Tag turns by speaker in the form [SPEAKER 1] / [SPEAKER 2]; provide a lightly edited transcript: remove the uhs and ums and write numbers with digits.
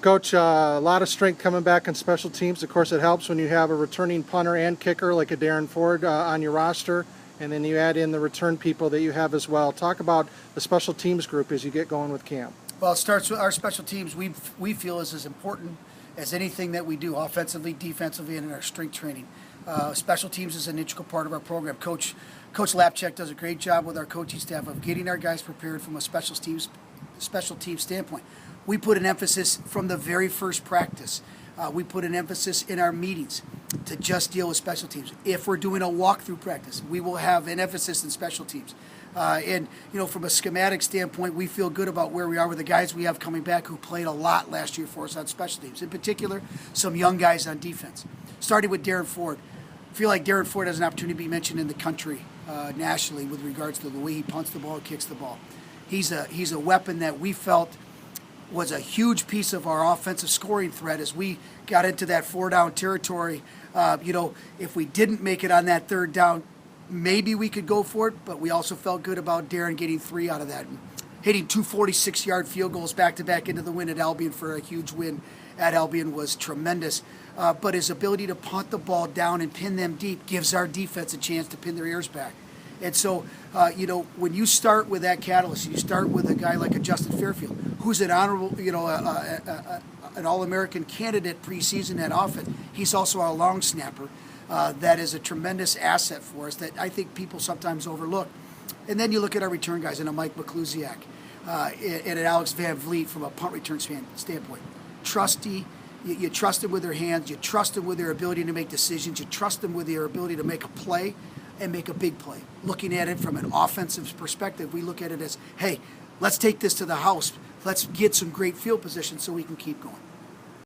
[SPEAKER 1] Coach, a lot of strength coming back in special teams. Of course, it helps when you have a returning punter and kicker like a Darren Ford on your roster, and then you add in the return people that you have as well. Talk about the special teams group as you get going with camp.
[SPEAKER 2] Well, it starts with our special teams. We feel is as important as anything that we do, offensively, defensively, and in our strength training. Special teams is an integral part of our program. Coach Lapchek does a great job with our coaching staff of getting our guys prepared from a special teams standpoint. We put an emphasis from the very first practice. We put an emphasis in our meetings to just deal with special teams. If we're doing a walkthrough practice, we will have an emphasis in special teams. And, from a schematic standpoint, we feel good about where we are with the guys we have coming back who played a lot last year for us on special teams. In particular, some young guys on defense. Starting with Darren Ford. I feel like Darren Ford has an opportunity to be mentioned in the country nationally with regards to the way he punts the ball and kicks the ball. He's a weapon that we felt was a huge piece of our offensive scoring threat as we got into that 4-down territory. If we didn't make it on that 3rd down, maybe we could go for it, but we also felt good about Darren getting 3 out of that. And hitting 2 46-yard field goals back-to-back into the win at Albion for a huge win at Albion was tremendous. But his ability to punt the ball down and pin them deep gives our defense a chance to pin their ears back. And so, when you start with that catalyst, you start with a guy like a Justin Fairfield, who's an honorable, an All-American candidate preseason at offense. He's also our long snapper. That is a tremendous asset for us that I think people sometimes overlook. And then you look at our return guys and a Mike McClusiak and an Alex Van Vliet from a punt return standpoint. Trusty. You trust them with their hands. You trust them with their ability to make decisions. You trust them with their ability to make a play and make a big play. Looking at it from an offensive perspective, we look at it as, hey, let's take this to the house. Let's get some great field position so we can keep going.